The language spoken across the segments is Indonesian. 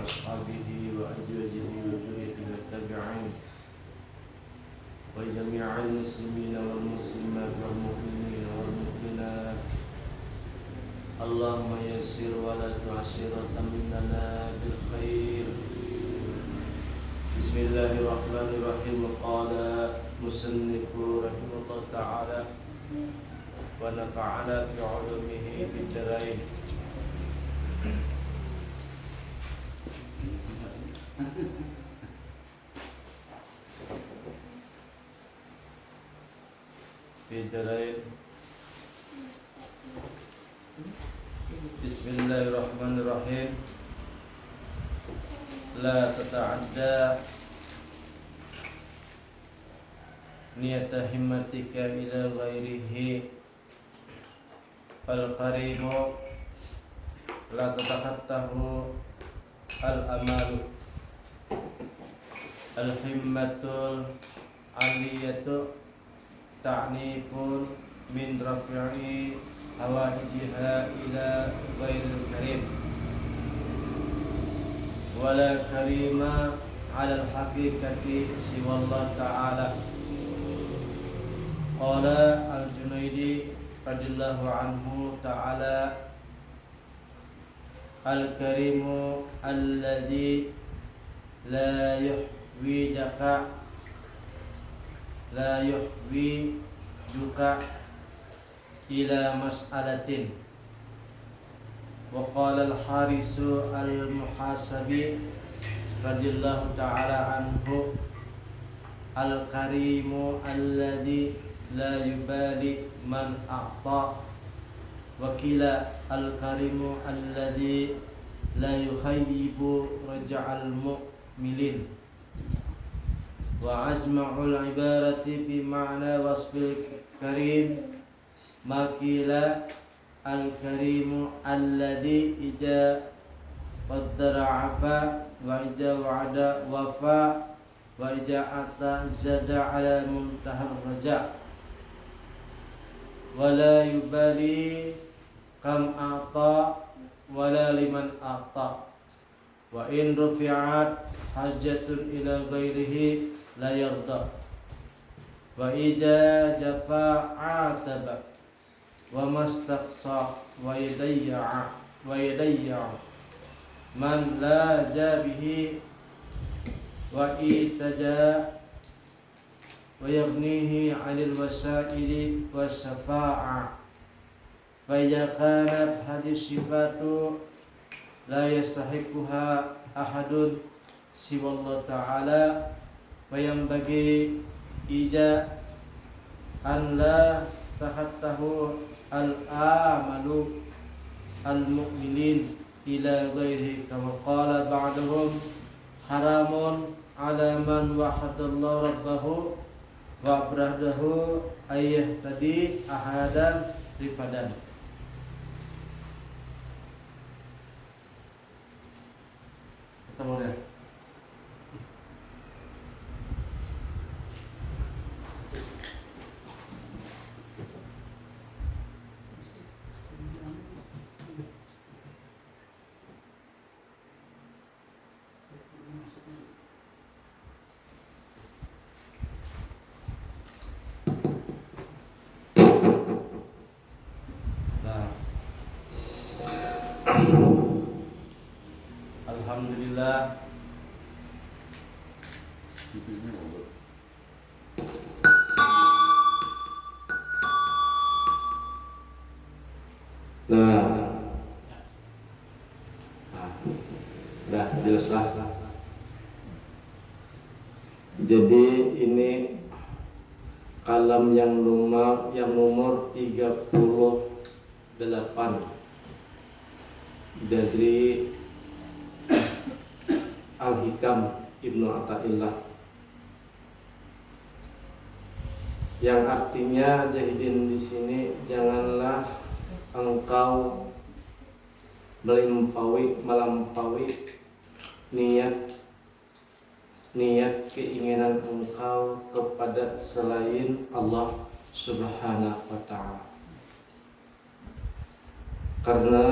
وأصحابه وأزواجه وذريته والتابعين وجميع المسلمين والمسلمات والمؤمنين والمؤمنات. اللهم يسر ولا تعسر وتمم لنا بالخير. بسم الله الرحمن الرحيم. قال مصنف رحمه الله تعالى ونفعنا بعلومه في الدارين. Bismillahirrahmanirrahim. La tata'adda niyata himmatika ila ghairihi fal qaribu la tatakattahu al amalu al himmatul aliyatu ta'nifun min rafi'i hawajiha ila ghairil karim wala karima ala al-haqiqati siwallah ta'ala. Qala al-Junaidi radhiyallahu anhu ta'ala al-karimu alladhi la yuhwijaka ila mas'alatin. Wa qala al-Harisu al-Muhasabi radhiyallahu ta'ala anhu al-karimu alladhi la yubali man a'ta. Wa qila al-karimu alladhi la yukhayyibu raja'al mu'milin. Wa azma'ul ibarati bi ma'na wasfil karim makila al-karimu alladhi ida qaddara afa wa ida wa'ada wafa wa ida ata zada ala muntahar raja wala yubali kam a'ta wala liman a'ta wa in rufi'at hajatun ila ghairihi la yarda wa ida jafa ataba wa mastaqsa wa yadayya man la jabihi wa itaja wa yabnihi 'anil wasaili wasafa'a fa idza kanat hadhihi sifatu la yastahiquha ahadun siwallahu ta'ala wa yanbaghi ija an la tahattahu al-amalu al-mu'minin ila ghairihi kama qala ba'dahum haramun ala man wahadallahu rabbahu wa abradahu ayyah tadi ahadan rifadan. Ketemu deh. Alhamdulillah. Dah jelas lah. Jadi ini kalam yang nomor 38 dari Al-Hikam Ibnu Athaillah, yang artinya Jahidin di sini, janganlah engkau melampaui niat keinginan engkau kepada selain Allah Subhanahu wa ta'ala. Karena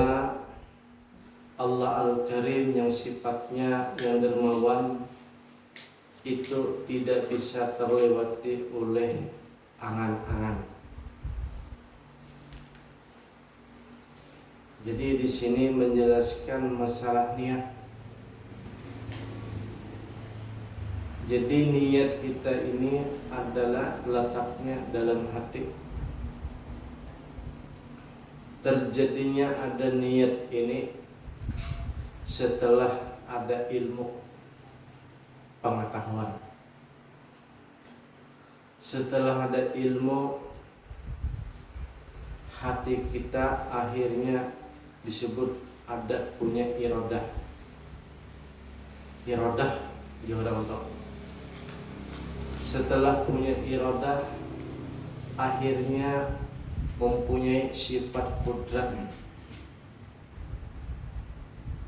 Allah Al-Karim yang sifatnya yang dermawan itu tidak bisa terlewati oleh angan-angan. Jadi di sini menjelaskan masalah niat. Jadi niat kita ini adalah letaknya dalam hati. Terjadinya ada niat ini setelah ada ilmu pengetahuan. Setelah ada ilmu, hati kita akhirnya disebut ada punya iradah. Iradah untuk. Setelah punya iradah, akhirnya mempunyai sifat kudrat.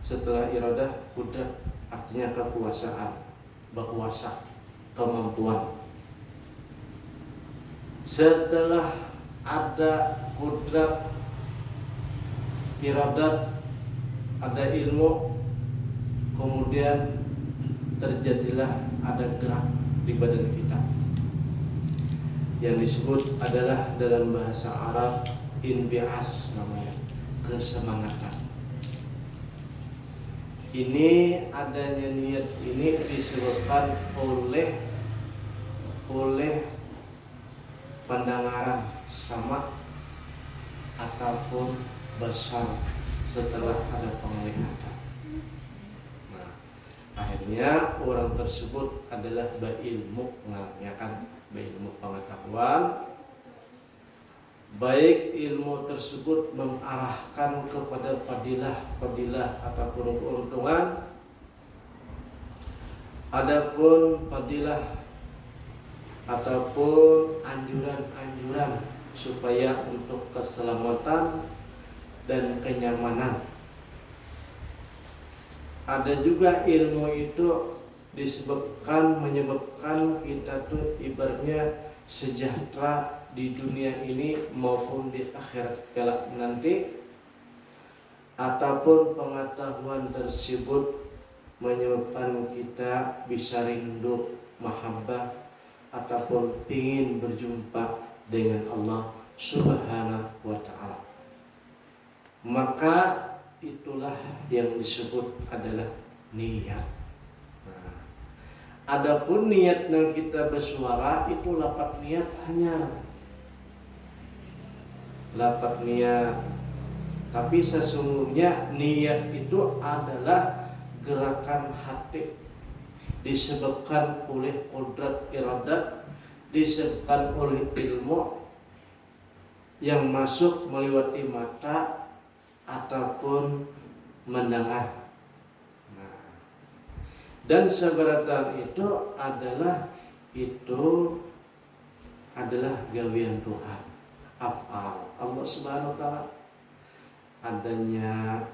Setelah iradah, kudrat artinya kekuasaan, berkuasa, kemampuan. Setelah ada kudrat, iradat, ada ilmu, kemudian terjadilah ada gerak di badan kita yang disebut adalah dalam bahasa Arab inbi'as, namanya kesemangatan. Ini adanya niat ini disebabkan oleh pendengaran sama ataupun besar setelah ada penglihatan. Nah, akhirnya orang tersebut adalah berilmu, ya kan, berilmu pengetahuan. Baik ilmu tersebut mengarahkan kepada fadilah ataupun keuntungan, adapun fadilah ataupun anjuran-anjuran supaya untuk keselamatan dan kenyamanan. Ada juga ilmu itu menyebabkan kita tuh ibaratnya sejahtera di dunia ini maupun di akhirat kelak nanti, ataupun pengetahuan tersebut menyebabkan kita bisa rindu, mahabbah, ataupun ingin berjumpa dengan Allah Subhanahu wa ta'ala. Maka itulah yang disebut adalah niat. Nah, adapun niat yang kita bersuara itu lafaz niat hanya lafaz niat, tapi sesungguhnya niat itu adalah gerakan hati disebabkan oleh qudrat iradat, disebabkan oleh ilmu yang masuk melewati mata ataupun mendengar. Nah, dan seberatan itu adalah gawian Tuhan, af'al Allah Subhanahu wa ta'ala. Adanya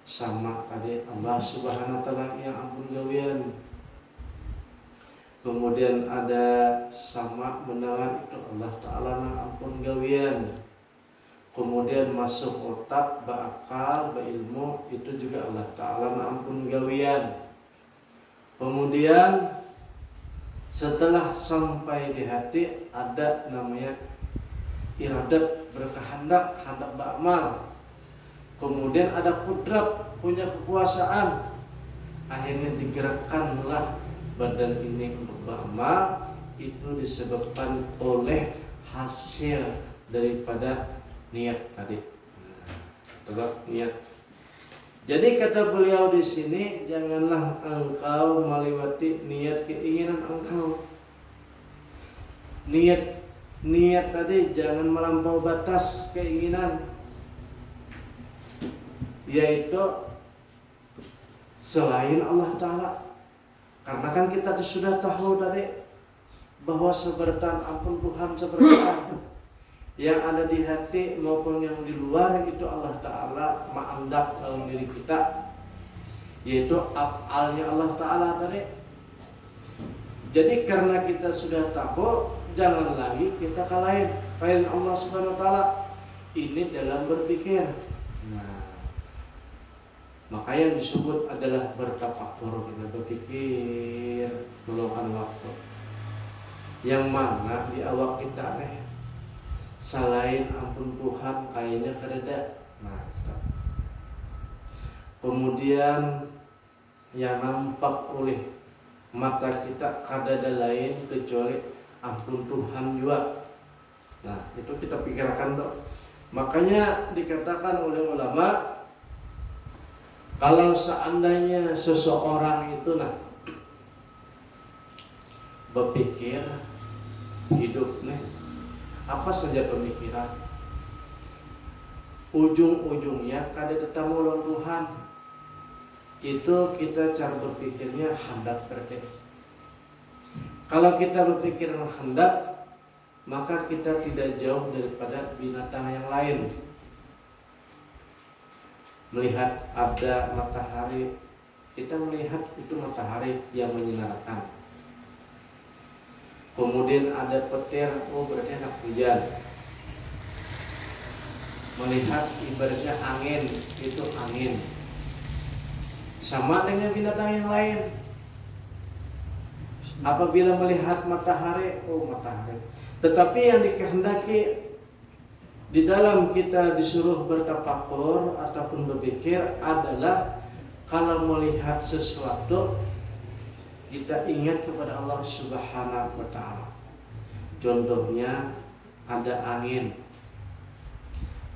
sama tadi Allah Subhanahu wa ta'ala yang ampun gawian. Kemudian ada sama mendengar, itu Allah Ta'ala yang ampun gawian. Kemudian masuk otak, berakal, berilmu, itu juga Allah Ta'ala yang ampun gawian. Kemudian setelah sampai di hati ada namanya iradat, berkehendak, hendak beramal. Kemudian ada kudrat, punya kekuasaan. Akhirnya digerakkanlah badan ini untuk beramal. Itu disebabkan oleh hasil daripada niat tadi. Tetap niat. Jadi kata beliau di sini, janganlah engkau melewati niat keinginan engkau. Niat tadi jangan melampaui batas keinginan, yaitu selain Allah Ta'ala. Karena kan kita sudah tahu tadi bahwa seberatan ampun Tuhan seberatan yang ada di hati maupun yang di luar itu Allah Ta'ala ma'andak dalam diri kita, yaitu af'alnya Allah Ta'ala tadi. Jadi karena kita sudah tahu, jangan lagi kita kalahin Allah Subhanahu wa ta'ala. Ini dalam berpikir. Nah, Maka yang disebut adalah bertafakur, kita berpikir meluangkan waktu. Yang mana di awak kita selain ampun Tuhan kayaknya kereda. Nah, kemudian yang nampak oleh mata kita kadada lain kecuali ampun Tuhan juga. Nah, itu kita pikirkan dok. Makanya dikatakan oleh ulama, kalau seandainya seseorang itu berpikir hidup apa saja pemikiran, ujung-ujungnya kada ketemu dengan Tuhan, itu kita cara berpikirnya hendak berarti. Kalau kita berpikir hendak, maka kita tidak jauh daripada binatang yang lain. Melihat ada matahari, kita melihat itu matahari yang menyinarkan. Kemudian ada petir, oh berarti anak hujan. Melihat ibaratnya angin, itu angin. Sama dengan binatang yang lain. Apabila melihat matahari, oh matahari. Tetapi yang dikehendaki di dalam kita disuruh bertafakur ataupun berpikir adalah kalau melihat sesuatu kita ingat kepada Allah Subhanahu wa taala. Contohnya ada angin.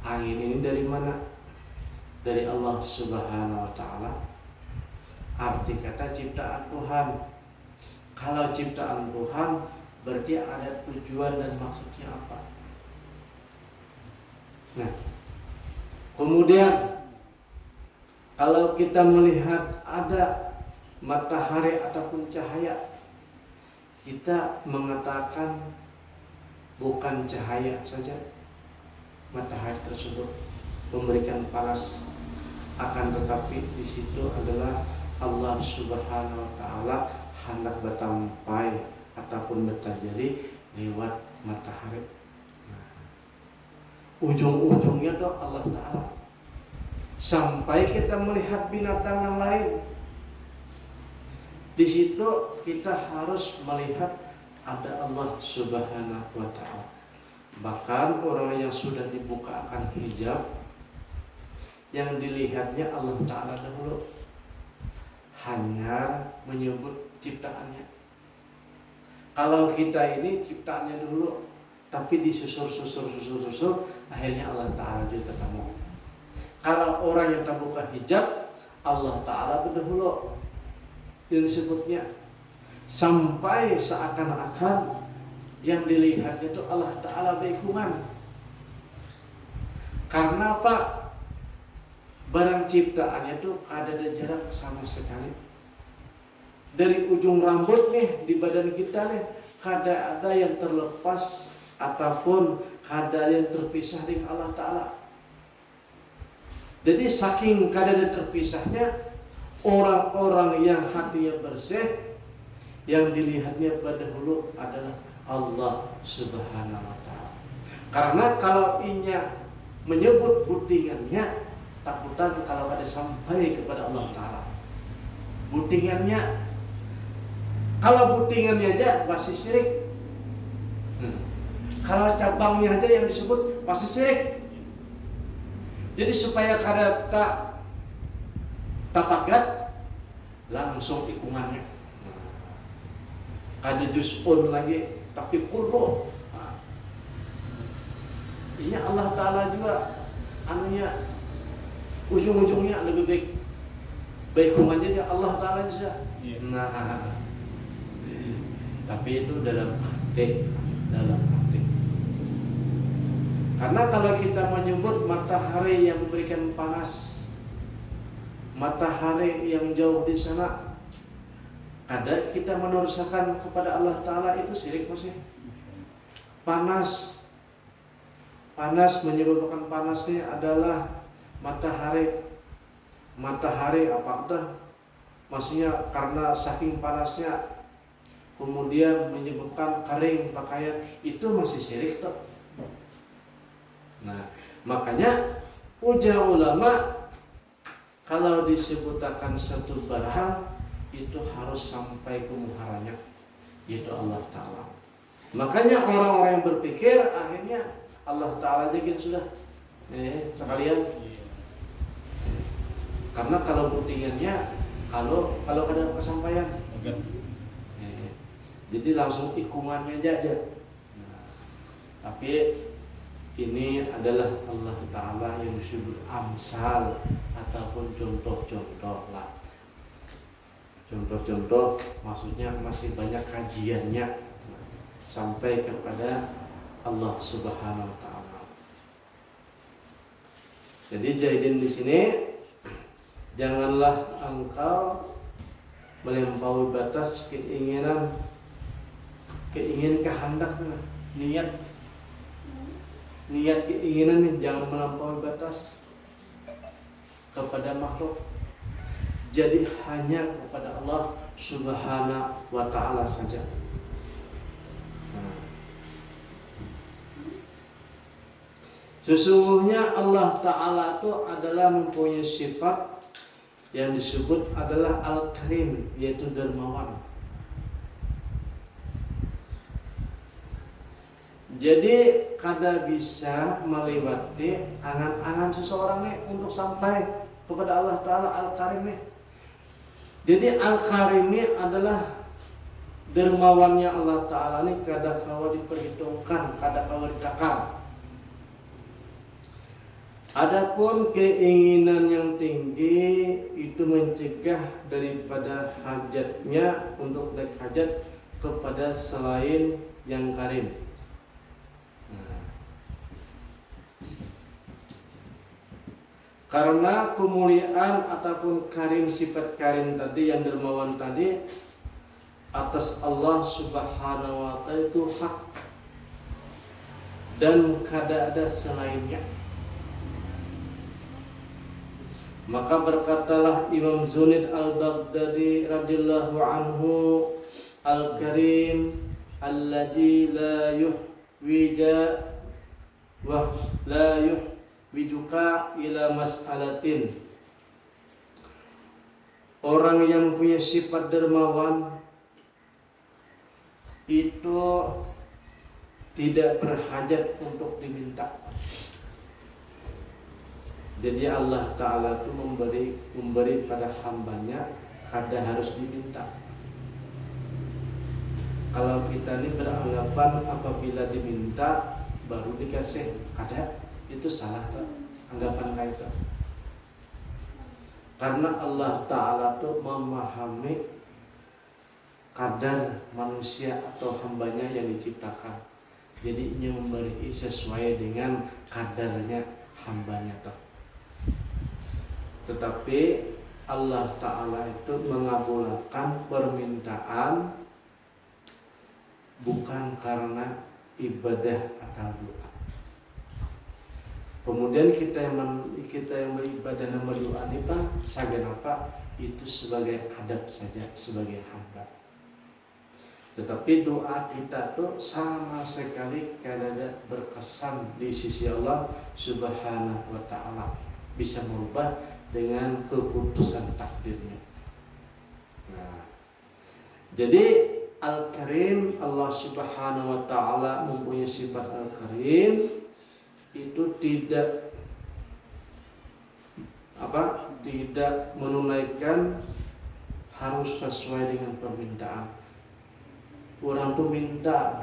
Angin ini dari mana? Dari Allah Subhanahu wa taala. Arti kata ciptaan Tuhan. Kalau ciptaan Tuhan berarti ada tujuan dan maksudnya apa? Nah, kemudian kalau kita melihat ada matahari ataupun cahaya, kita mengatakan bukan cahaya saja matahari tersebut memberikan panas, akan tetapi di situ adalah Allah Subhanahu wa taala hendak bertampai ataupun bertajari lewat matahari. Ujung-ujungnya doa Allah Ta'ala. Sampai kita melihat binatang yang lain, di situ kita harus melihat ada Allah Subhanahu wa Ta'ala. Bahkan orang yang sudah dibukakan hijab, yang dilihatnya Allah Ta'ala dahulu, hanya menyebut ciptaannya. Kalau kita ini ciptaannya dulu, tapi disusul, akhirnya Allah Ta'ala juga ketemu. Kalau orang yang terbuka hijab, Allah Ta'ala berdahulu yang disebutnya, sampai seakan-akan yang dilihatnya itu Allah Ta'ala berikungan. Karena apa? Barang ciptaannya itu ada jarak sama sekali. Dari ujung rambut di badan kita kada ada yang terlepas ataupun kada yang terpisah dengan Allah Ta'ala. Jadi saking kada terpisahnya, orang-orang yang hatinya bersih, yang dilihatnya pada dahulu adalah Allah Subhanahu wa Ta'ala. Karena kalau inya menyebut butingannya, takutan kalau ada sampai kepada Allah Ta'ala. Butingannya, kalau butingannya aja pasti syirik. Kalau cabangnya aja yang disebut pasti syirik. Jadi supaya kada tak tapagat, langsung ikungannya. Kada juz'un lagi, tapi kullu. Ini Allah Ta'ala juga anunya, ujung-ujungnya lebih baik ikungannya Allah Ta'ala juga. Nah, tapi itu dalam hati. Karena kalau kita menyebut matahari yang memberikan panas, matahari yang jauh di sana, kadang kita menursakan kepada Allah Ta'ala, itu syirik masih. Panas menyebabkan panasnya adalah matahari. Matahari apa dah? Maksudnya karena saking panasnya kemudian menyebabkan kering pakaian, itu masih syirik toh. Nah, makanya ujar ulama kalau disebutkan satu barang itu harus sampai ke muharanya, yaitu Allah Ta'ala. Makanya orang-orang yang berpikir akhirnya Allah Ta'ala jadi sudah sekalian. Karena kalau buktiannya kalau ada kesampaian, jadi langsung ikumannya aja. Nah, tapi ini adalah Allah Ta'ala yang disebut amsal ataupun contoh-contoh lah. Contoh-contoh maksudnya masih banyak kajiannya sampai kepada Allah Subhanahu wa Ta'ala. Jadi jahidin di sini, janganlah engkau melampaui batas keinginan kehendak, niat keinginan nih, jangan melampaui batas kepada makhluk. Jadi hanya kepada Allah Subhanahu wa Ta'ala saja. Sesungguhnya Allah Ta'ala itu adalah mempunyai sifat yang disebut adalah Al-Karim, yaitu dermawan. Jadi kada bisa melewati angan-angan seseorang nih untuk sampai kepada Allah Ta'ala Al-Karim nih. Jadi Al-Karim ini adalah dermawannya Allah Ta'ala nih, kada kawa diperhitungkan, kada kawa ditakar. Adapun keinginan yang tinggi itu mencegah daripada hajatnya untuk naik hajat kepada selain yang karim. Karena kemuliaan ataupun karim, sifat karim tadi yang dermawan tadi atas Allah Subhanahu wa Ta'ala itu hak dan kada ada selainnya. Maka berkatalah Imam Junaid al-Baghdadi radhiyallahu anhu, Al-Karim alladzi la yuhwija wa la yuhwijuka ila mas'alatin. Orang yang punya sifat dermawan itu tidak berhajat untuk diminta. Jadi Allah Ta'ala itu memberi pada hambanya, kada harus diminta. Kalau kita ini beranggapan apabila diminta baru dikasih, kada, itu salah tak? Anggapan kayak itu. Karena Allah Ta'ala itu memahami kadar manusia atau hambanya yang diciptakan. Jadi ia memberi sesuai dengan kadarnya hambanya tuh. Tetapi Allah Ta'ala itu mengabulkan permintaan bukan karena ibadah atau doa. Kemudian kita yang beribadah dan berdoa ini Pak, sagan apa? Itu sebagai adab saja, sebagai hamba. Tetapi doa kita tuh sama sekali kada berkesan di sisi Allah Subhanahu wa Ta'ala, bisa merubah dengan keputusan takdirnya. Nah, jadi Al-Karim, Allah Subhanahu wa Ta'ala mempunyai sifat Al-Karim itu tidak menunaikan harus sesuai dengan permintaan. Orang tuh minta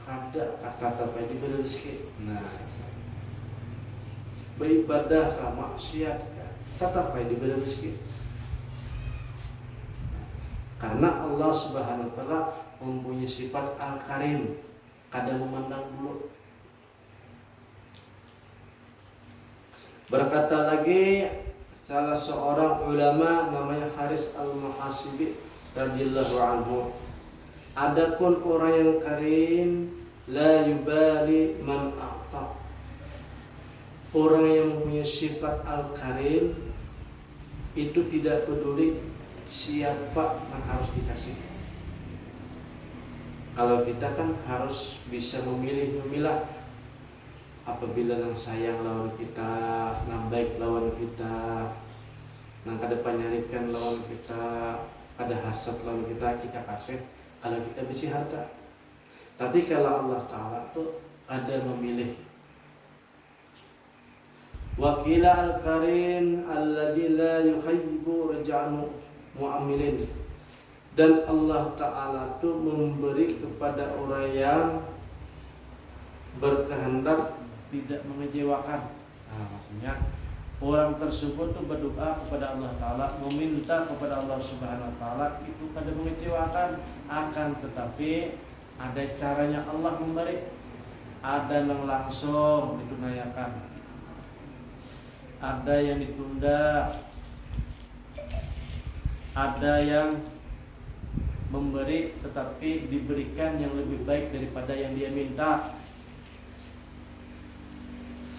kada kata apa diberi rezeki. Nah, beribadah kah, maksiat tetap diberi rezeki. Karena Allah Subhanahu wa Ta'ala mempunyai sifat Al-Karim, kada memandang bulu. Berkata lagi salah seorang ulama namanya Haris Al-Muhasibi radhiyallahu anhu, adapun orang yang karim la yubali man a'ta. Orang yang mempunyai sifat Al-Karim itu tidak peduli siapa yang harus dikasih. Kalau kita kan harus bisa memilah apabila yang sayang lawan kita, yang baik lawan kita, Nang kada panyarikan lawan kita, ada hasad lawan kita kasih kalau kita bisi harta. Tapi kalau Allah Ta'ala tuh ada memilih. Wakila al-karim alladzi la yuhibbu raja'an mu'amilin. Dan Allah Ta'ala tuh memberi kepada orang yang berkehendak tidak mengecewakan. Nah, maksudnya orang tersebut tuh berdoa kepada Allah Ta'ala, meminta kepada Allah Subhanahu Wa Ta'ala, itu kada mengecewakan. Akan tetapi ada caranya Allah memberi. Ada yang langsung ditunaikan, ada yang ditunda, ada yang memberi tetapi diberikan yang lebih baik daripada yang dia minta.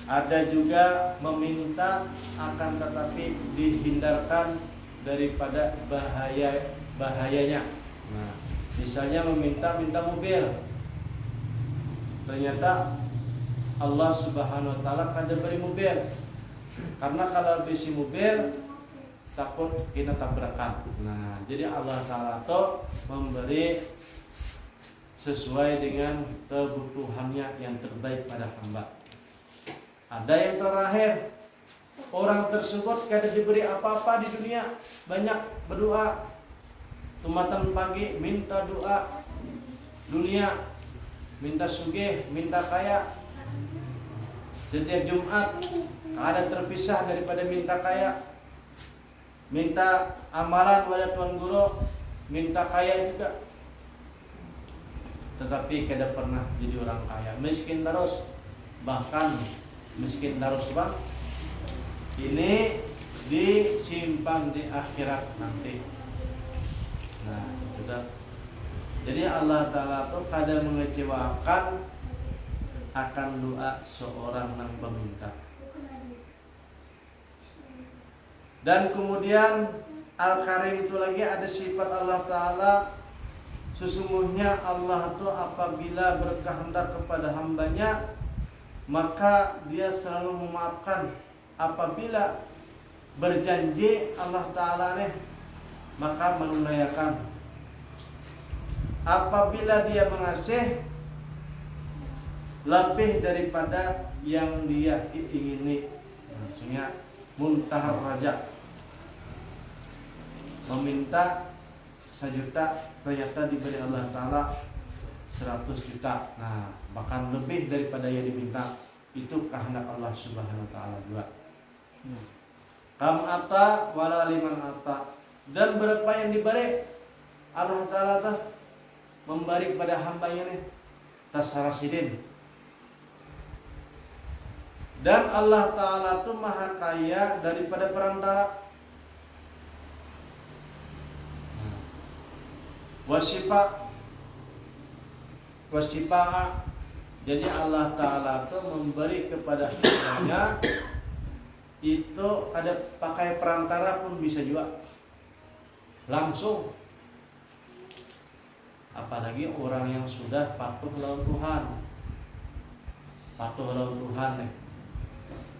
Ada juga meminta akan tetapi dihindarkan daripada bahayanya. Nah, misalnya minta mobil, ternyata Allah Subhanahu Wa Ta'ala kada beri mobil, karena kalau bisi mobil takut kita tabrakan. Nah, jadi Allah Ta'ala tuh memberi sesuai dengan kebutuhannya yang terbaik pada hamba. Ada yang terakhir, orang tersebut kada diberi apa-apa di dunia, banyak berdoa, tumatan pagi minta doa dunia, minta sugih, minta kaya. Setiap Jumat kada terpisah daripada minta kaya, minta amalan pada Tuan Guru, minta kaya juga. Tetapi kada pernah jadi orang kaya, miskin terus, bahkan miskin terus bang. Ini disimpan di akhirat nanti. Nah, sudah. Jadi Allah Ta'ala itu kada mengecewakan akan doa seorang yang meminta. Dan kemudian Al-Karim itu lagi ada sifat Allah Ta'ala. Sesungguhnya Allah itu apabila berkehendak kepada hambanya, maka dia selalu memaafkan. Apabila berjanji Allah Ta'ala nih, maka menunaikan. Apabila dia mengasih lebih daripada yang dia ingini, maksudnya muntahar raja, meminta 1 juta ternyata diberi Allah Ta'ala 100 juta. Nah, bahkan lebih daripada yang diminta. Itu kehendak Allah Subhanahu Wa Ta'ala juga. Kam ata wala liman ata. Dan berapa yang diberi, Allah Ta'ala tuh memberi kepada hambanya nih tasarasidin. Dan Allah Ta'ala tuh maha kaya daripada perantara. Wasifa. Jadi Allah Ta'ala tuh memberi kepada hambanya itu ada pakai perantara pun bisa juga langsung. Apalagi orang yang sudah patuh lawan Tuhan. Patuh lawan Tuhan nih.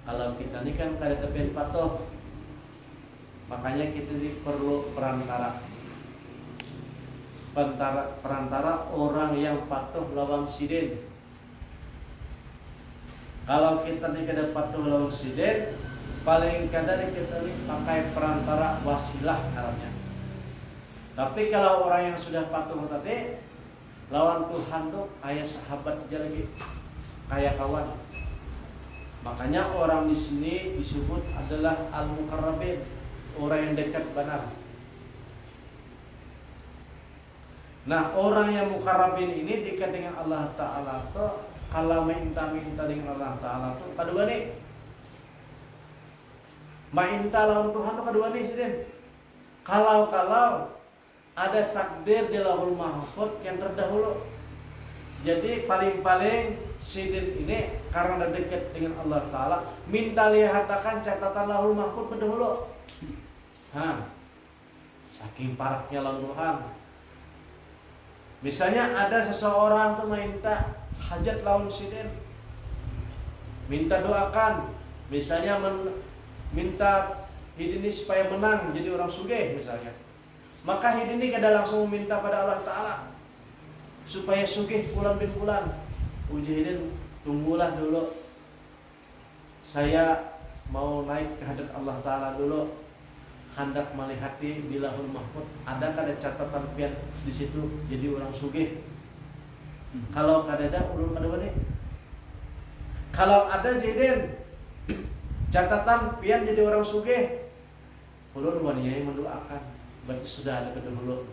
Kalau kita ini kan kada tepian patuh, makanya kita ini perlu perantara. Perantara orang yang patuh lawan sidin. Kalau kita ini kada patuh lawan sidin, paling kadang kita ini pakai perantara wasilah caranya. Tapi kalau orang yang sudah patuh tadi lawan Tuhan tuh kayak sahabat aja lagi, kayak kawan. Makanya orang di sini disebut adalah al-muqarrabin, orang yang dekat benar. Nah, orang yang muqarrabin ini dekat dengan Allah Ta'ala tuh kalau minta dengan Allah Ta'ala tuh kedua nih. Minta lawan Tuhan tuh kedua nih sidin. Kalau ada takdir di Lauhul Mahfuz yang terdahulu. Jadi paling-paling sidin ini karena dekat dengan Allah Ta'ala, minta lihatakan catatan Lauhul Mahfuz terdahulu. Saking paraknya lawan Tuhan. Misalnya ada seseorang tuh minta hajat lawan sidin, minta doakan. Misalnya minta hidini supaya menang jadi orang sugih misalnya, maka hidini kada langsung meminta pada Allah Ta'ala supaya sugih bulan bin bulan. Uji hidin, tunggulah dulu, saya mau naik ke hadrat Allah Ta'ala dulu, hendak melihati di Lahul Mahfud adakah ada catatan pian di situ jadi orang sugih. Kalau kada ada ulun kada wani. Kalau ada jadin catatan pian jadi orang sugih, ulun wani yang mendoakan, berarti sudah ada kedahulu.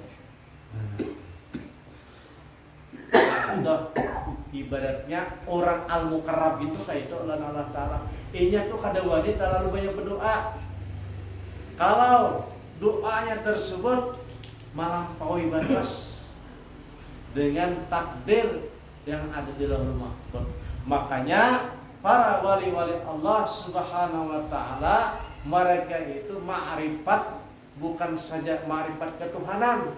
Ibaratnya orang al-mukarrab itu kayak itu Allah Ta'ala. Inya tuh kada wani terlalu banyak berdoa. Kalau doanya tersebut melampaui batas dengan takdir yang ada di Lauhul Mahfuz, makanya para wali-wali Allah Subhanahu wa Ta'ala mereka itu ma'rifat, bukan saja ma'rifat ketuhanan,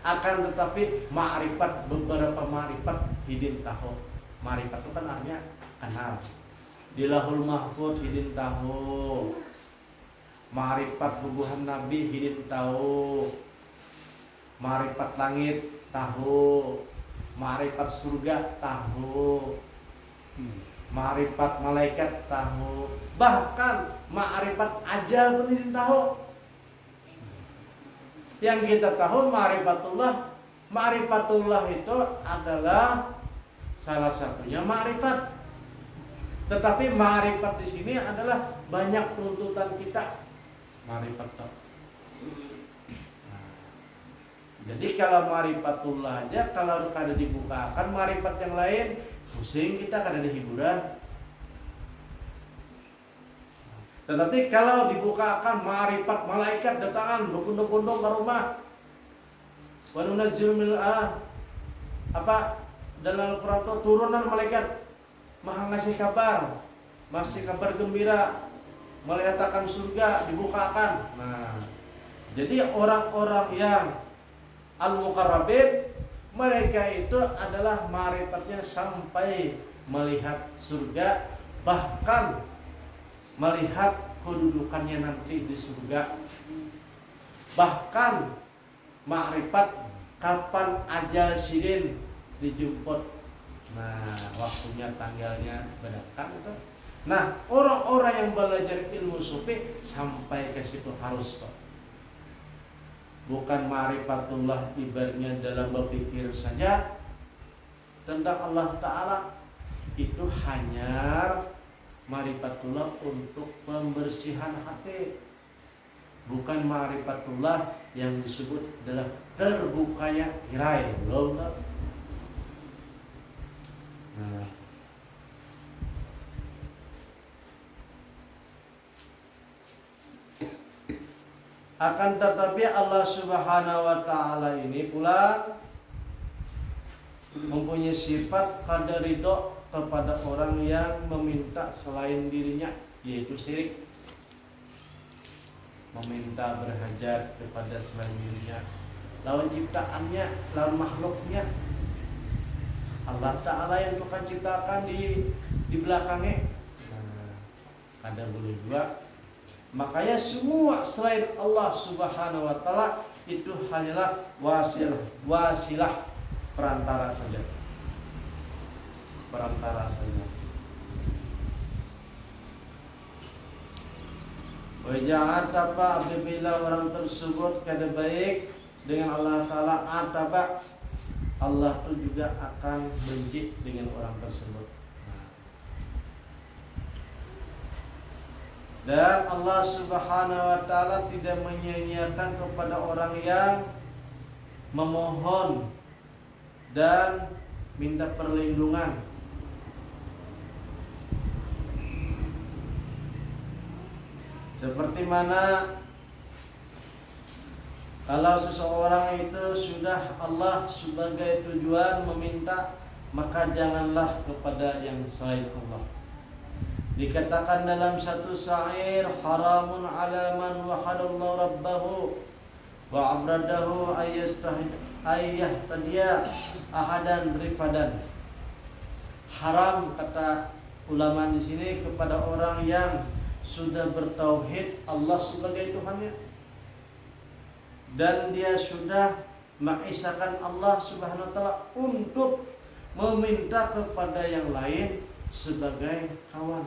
akan tetapi ma'rifat beberapa ma'rifat hidin tahu. Ma'rifat itu kan artinya kenal. Di Lauhul Mahfuz hidin tahu. Ma'rifat hubungan Nabi hidin tahu. Ma'rifat langit tahu. Ma'rifat surga tahu. Ma'rifat malaikat tahu. Bahkan ma'rifat ajal pun hidin tahu. Yang kita tahu ma'rifatullah. Ma'rifatullah itu adalah salah satunya ma'rifat. Tetapi ma'rifat di sini adalah banyak tuntutan kita. Ma'rifat. Jadi kalau ma'rifatullah aja kalau kada dibukakan ma'rifat yang lain, pusing kita, kada ada hiburan. Tetapi kalau dibukakan ma'rifat malaikat datangan berbondong-bondong ke rumah, wa nunazzilu minal dalam Al-Qur'an turunan malaikat maha ngasih kabar, masih kabar gembira, melihatkan surga dibukakan. Nah, jadi orang-orang yang al-muqarrabin mereka itu adalah ma'rifatnya sampai melihat surga, bahkan melihat kedudukannya nanti di surga, bahkan ma'rifat kapan ajal sidin dijemput. Nah, waktunya tanggalnya bedakan itu. Nah, orang-orang yang belajar ilmu sufi sampai ke situ harus kok. Bukan ma'rifatullah ibaratnya dalam berpikir saja tentang Allah Ta'ala, itu hanya ma'rifatullah untuk pembersihan hati. Bukan ma'rifatullah yang disebut adalah terbukanya tirai. Belum tak? Nah, akan tetapi Allah Subhanahu wa Ta'ala ini pula mempunyai sifat kada ridho kepada orang yang meminta selain dirinya, yaitu syirik. Meminta berhajat kepada selain dirinya, lawan ciptaannya, lawan makhluknya. Allah Ta'ala yang Tuhan ciptakan di belakangnya. Nah, kada boleh juga. Makanya semua selain Allah Subhanahu wa Ta'ala itu hanyalah wasilah, perantara saja. Perantara saja. Wajah atapa apabila orang tersebut kada baik dengan Allah Ta'ala, atapa Allah itu juga akan benci dengan orang tersebut. Dan Allah Subhanahu wa Ta'ala tidak menyia-nyiakan kepada orang yang memohon dan minta perlindungan. Seperti mana kalau seseorang itu sudah Allah sebagai tujuan meminta, maka janganlah kepada yang selain Allah. Dikatakan dalam satu syair, haramun ala man wahadallahu rabbahu wa abradahu ayyah ahadan rifadan. Haram, kata ulama di sini, kepada orang yang sudah bertauhid Allah sebagai Tuhannya, dan dia sudah mengisahkan Allah Subhanahu wa taala untuk meminta kepada yang lain sebagai kawan,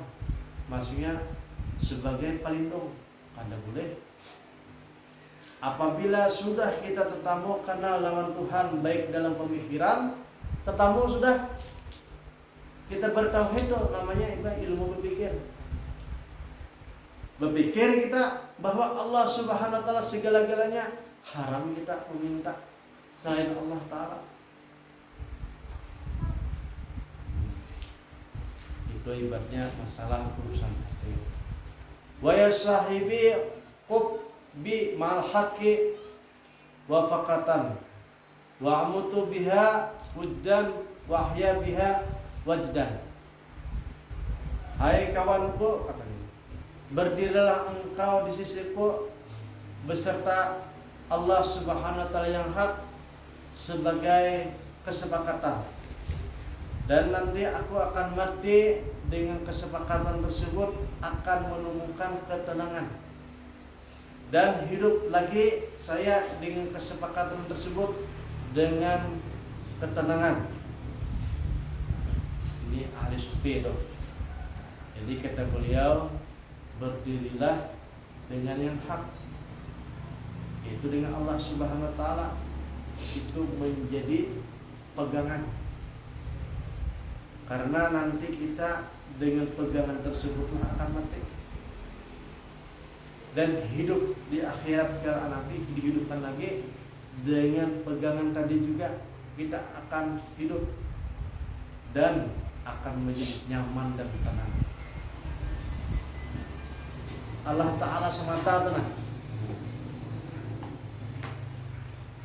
maksudnya sebagai pelindung. Anda boleh. Apabila sudah kita tetamu kenal lawan Tuhan baik dalam pemikiran, tetamu sudah kita bertauhid, namanya ilmu berpikir. Berpikir kita bahwa Allah Subhanahu wa taala segala-galanya, haram kita meminta selain Allah taala. Itu ibaratnya masalah urusan hati. Wa yasahibi qub bi mal haqqi wa faqatan wa amutu biha wujdan wa ahya biha wajdan. Hai kawanku, katanya, berdirilah engkau di sisiku beserta Allah Subhanahu wa taala yang hak sebagai kesepakatan, dan nanti aku akan mati dengan kesepakatan tersebut, akan menemukan ketenangan, dan hidup lagi saya dengan kesepakatan tersebut dengan ketenangan. Ini ahli sufi itu. Jadi kata beliau, berdirilah dengan yang hak, itu dengan Allah Subhanahu wa taala, itu menjadi pegangan. Karena nanti kita dengan pegangan tersebut akan mati, dan hidup di akhirat kala nanti dihidupkan lagi dengan pegangan tadi juga, kita akan hidup dan akan menjadi nyaman dan tenang. Allah Ta'ala semata tenang.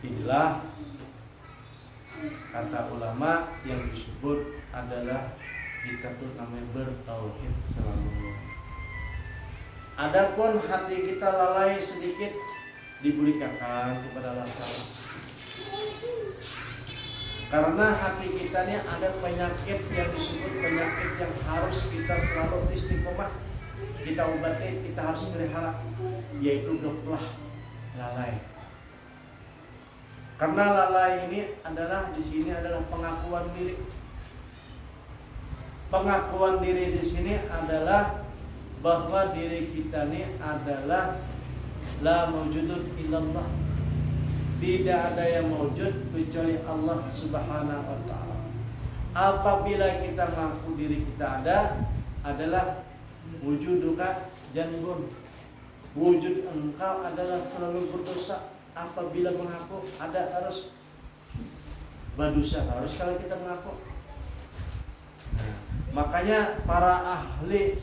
Inilah kata ulama yang disebut adalah kita tuh namanya bertauhid selalu. Adapun hati kita lalai sedikit, diberikan kepada Allah Ta'ala. Karena hati kita ini ada penyakit yang disebut penyakit yang harus kita selalu istiqomah, kita obati, kita harus pelihara, yaitu gaflah, lalai. Karena lalai ini adalah di sini adalah pengakuan diri. Pengakuan diri di sini adalah bahwa diri kita ini adalah la mawjudun illallah. Tidak ada yang mewujud kecuali Allah Subhanahu wa taala. Apabila kita mengaku diri kita ada, adalah wujuduka janbun. Wujud engkau adalah selalu berdosa. Apabila mengaku ada, harus berdosa harus kalau kita mengaku. Nah, makanya para ahli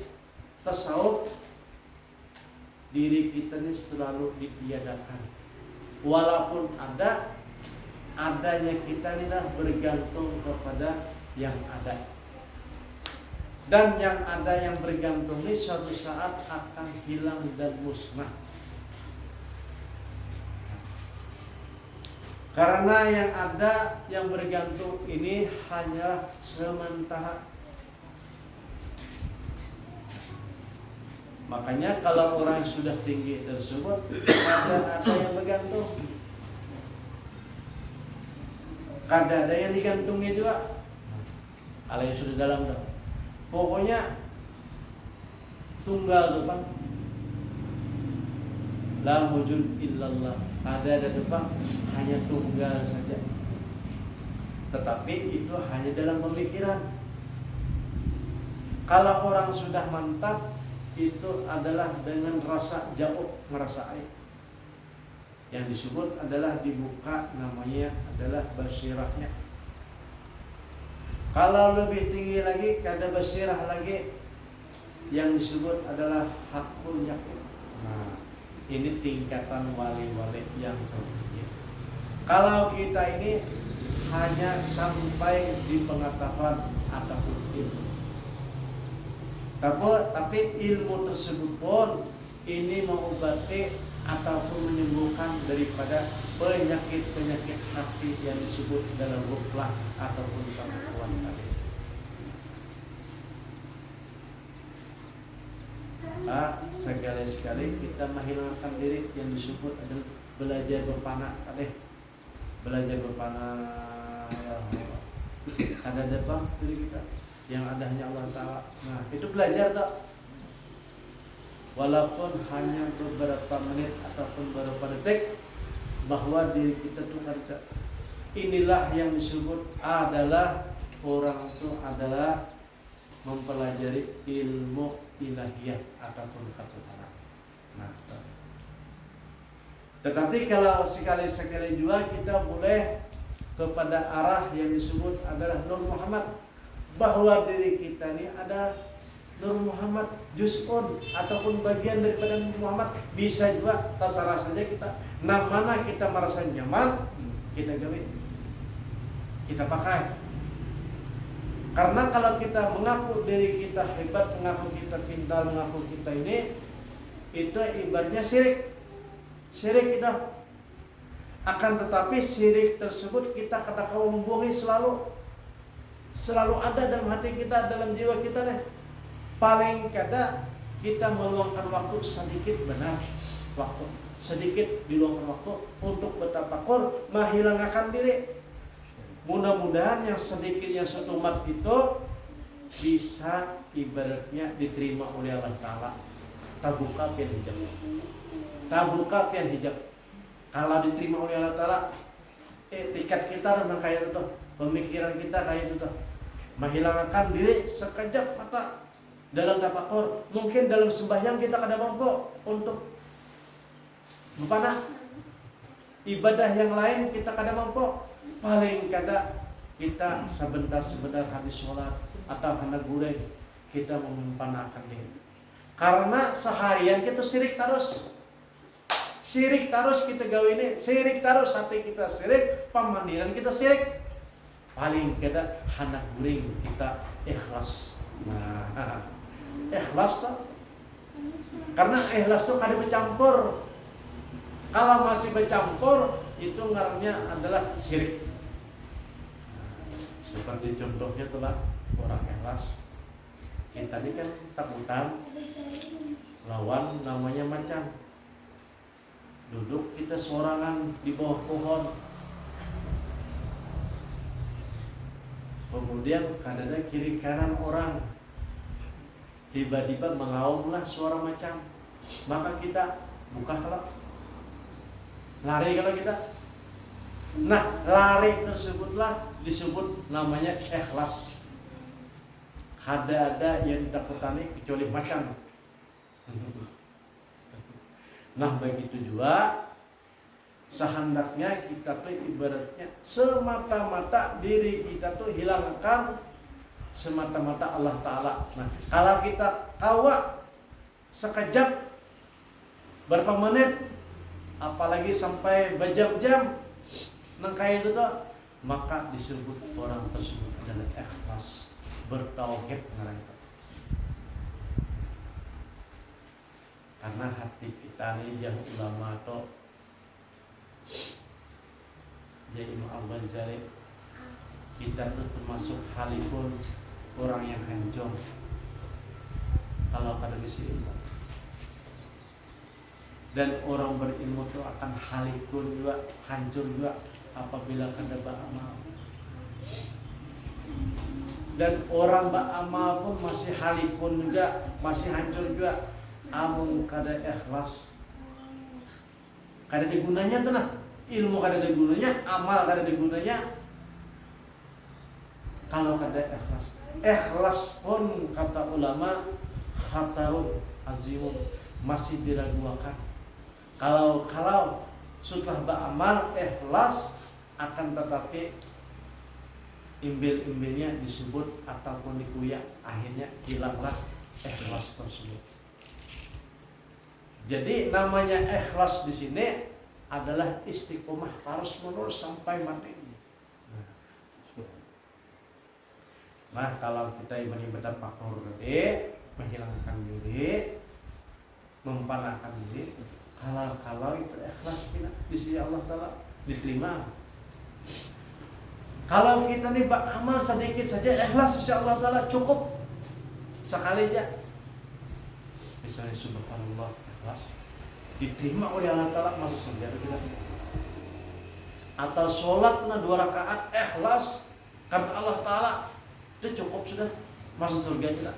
tasawuf, diri kita ini selalu ditiadakan. Walaupun adanya kita ini dah bergantung kepada yang ada, dan yang ada yang bergantung ini suatu saat akan hilang dan musnah. Karena yang ada yang bergantung ini hanya sementara. Makanya kalau orang sudah tinggi tersebut, ada yang bergantung, ada yang digantungi juga. Kalau yang sudah dalam dah, pokoknya tunggal depan, la wujud illallah, ada depan, hanya tunggal saja. Tetapi itu hanya dalam pemikiran. Kalau orang sudah mantap, itu adalah dengan rasa jauh, merasa air. Yang disebut adalah dibuka, namanya adalah basirahnya. Kalau lebih tinggi lagi, ada basirah lagi, yang disebut adalah hakul yakin. Nah, ini tingkatan wali-wali yang tertinggi. Kalau kita ini hanya sampai di pengetahuan ataupun ilmu, tapi ilmu tersebut pun ini mengobati ataupun menyembuhkan daripada penyakit-penyakit hati yang disebut dalam ghaflah ataupun pengakuan tadi. sekali-sekali kita menghilangkan diri yang disebut adalah belajar berpanah. Belajar berpanah ya Allah. Ada bang diri kita yang ada hanya Allah Ta'ala. Nah itu belajar tak? Walaupun hanya beberapa menit ataupun beberapa detik, bahwa diri kita tuh ada. Inilah yang disebut adalah orang itu adalah mempelajari ilmu ilahiyah ataupun ketuhanan. Nah, tetapi kalau sekali-sekali juga kita boleh kepada arah yang disebut adalah Nur Muhammad, bahwa diri kita ini ada Nur Muhammad juz'un ataupun bagian daripada Nur Muhammad. Bisa juga terserah saja kita. Nah mana kita merasa nyaman, kita gawe, kita pakai. Karena kalau kita mengaku diri kita hebat, mengaku kita pintar, mengaku kita ini, itu ibaratnya syirik. Syirik kita. Akan tetapi syirik tersebut kita katakan membohongi selalu ada dalam hati kita, dalam jiwa kita nih. Paling kadang kita meluangkan waktu sedikit, benar waktu sedikit diluangkan waktu untuk bertafakur, menghilangkan diri. Mudah-mudahan yang sedikit yang setumat itu bisa ibaratnya diterima oleh Allah Ta'ala. Tabuka pian hijab. Tabuka pian hijab. Kalau diterima oleh Allah Ta'ala, etikat kita memang kayak itu, pemikiran kita kayak itu, menghilangkan diri sekejap mata dalam tafakur. Mungkin dalam sembahyang kita kada mampu untuk berpanah. Ibadah yang lain kita kada mampu. Paling kada kita sebentar-sebentar habis sholat atau hendak gurih kita mempanahkan diri. Karena seharian kita sirik terus. Sirik terus kita gawe ini, sirik terus hati kita sirik, pemandiran kita sirik. Paling kada hendak guring kita ikhlas. Nah, ikhlas tuh. Karena ikhlas tuh kada bercampur. Kalau masih bercampur itu ngarannya adalah syirik. Seperti contohnya itulah orang ikhlas. Kita ini kan takutan lawan namanya macan. Duduk kita sorangan di bawah pohon. Kemudian kadang-kadang kiri kanan orang. Tiba-tiba mengaumlah suara macan. Maka kita buka kalau lari kalau kita. Nah, lari tersebutlah disebut namanya ikhlas. Ada yang ditakutani kecuali macan. Nah, begitu juga sehendaknya kita tuh ibaratnya semata-mata diri kita tuh hilangkan semata-mata Allah Ta'ala. Nah, kalau kita kawa sekejap berapa menit, apalagi sampai berjam-jam nangkai itu tuh, maka disebut orang tersebut adalah ikhlas, bertauhid dengan itu. Karena hati kita ini yang ulama atau jadi Imam Al-Ghazali, kita tuh termasuk halipun orang yang hancur kalau kada bisa ilmu. Dan orang berilmu itu akan halikun juga, hancur juga apabila kada beramal. Dan orang beramal pun masih halikun juga, masih hancur juga, amun kada ikhlas. Kada ada gunanya tuh nah. Ilmu kada ada gunanya, amal kada ada gunanya kalau kada ikhlas. Ikhlas pun kata ulama khatarun azimun, masih diragukan. Kalau setelah beramal ikhlas, akan tetapi imbil-imbilnya disebut ataupun dikuyak, akhirnya hilanglah ikhlas tersebut. Jadi namanya ikhlas di sini adalah istiqomah terus menerus sampai mati. Nah, kalau kita beribadah faktor tadi, menghilangkan diri, mempanahkan diri, kalau itu ikhlas kita di sisi Allah Ta'ala diterima. Kalau kita nih beramal sedikit saja ikhlas di sisi Allah Ta'ala cukup sekali aja. misalnya subhanallah ikhlas, diterima oleh Allah Ta'ala masuk surga atau tidak? Atau sholatnya 2 rakaat ikhlas karena Allah Ta'ala, itu cukup sudah masuk surga tidak?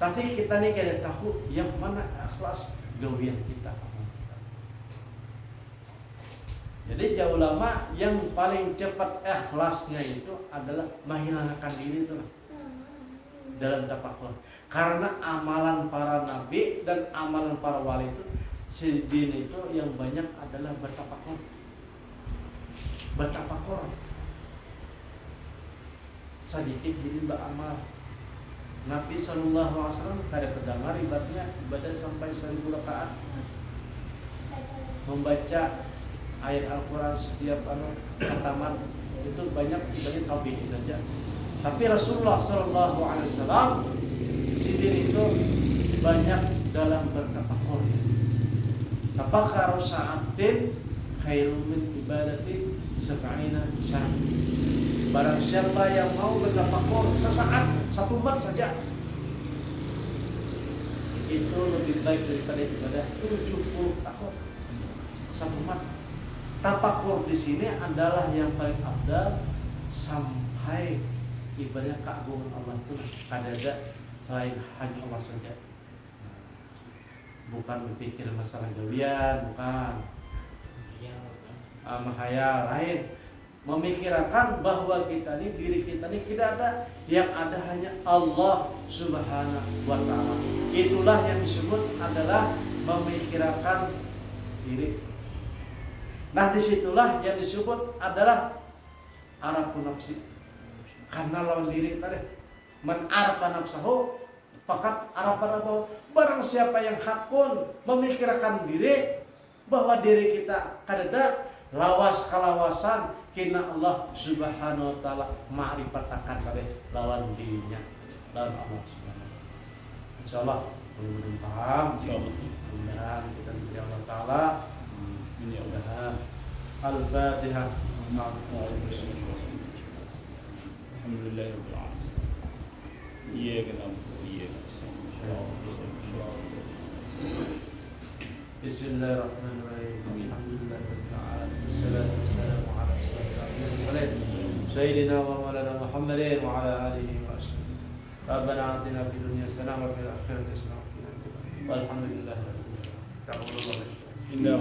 Tapi kita nih kayak tahu yang mana ikhlas gawian kita. Jadi jauh lama yang paling cepat ikhlasnya itu adalah menghilangkan diri itu dalam tafakur. Karena amalan para nabi dan amalan para wali itu sidin itu yang banyak adalah bertafakur. Bertafakur. Sedikit jadi beramal. Nabi SAW kada terdengar ibadah sampai 1000 rakaat. Membaca ayat Al-Quran setiap khataman itu banyak ibadah tabiin aja. Tapi Rasulullah SAW sidin itu banyak dalam bertafakur. Tafakkar sa'atin khairun min ibadati sab'ina syahran. Barang siapa yang mau bertafakur sesaat, 1 mat saja, itu lebih baik daripada ibadah 70 tahun. 1 mat. Tafakur di sini adalah yang paling afdal sampai ibadah keagungan Allah itu ada selain hanya Allah saja. Bukan berpikir masalah gawian, bukan mahayal lain. Memikirkan bahwa kita ini, diri kita ini tidak ada, yang ada hanya Allah Subhanahu wa Ta'ala. Itulah yang disebut adalah memikirkan diri. Nah, disitulah yang disebut adalah arafun nafsi. Karena lawan diri tadi, man arafa nafsahu faqad arafa rabbahu. Barang siapa yang hakun memikirkan diri bahwa diri kita kadada lawas kalawasan kina Allah Subhanahu wa Ta'ala ma'rifat akan tadi lawan dirinya lawan Allah Subhanahu wa Ta'ala. Insyaallah mudah-mudahan paham. Mudah-mudahan kita dari Allah Ta'ala. Mudah-mudahan Al-Fatihah. Alhamdulillah rabbil alamin. Iyyaka na'budu wa iyyaka nasta'in. Bismillahirrahmanirrahim. Alhamdulillahirabbil alamin. Wassalatu wassalamu ala asyrofil sayyidina wa maulana Muhammadin wa ala alihi wa sahbihi. Rabbana atina fid dunya hasanah wa fil akhirati hasanah wa qina adzabannar. Walhamdulillahirabbil alamin. Indah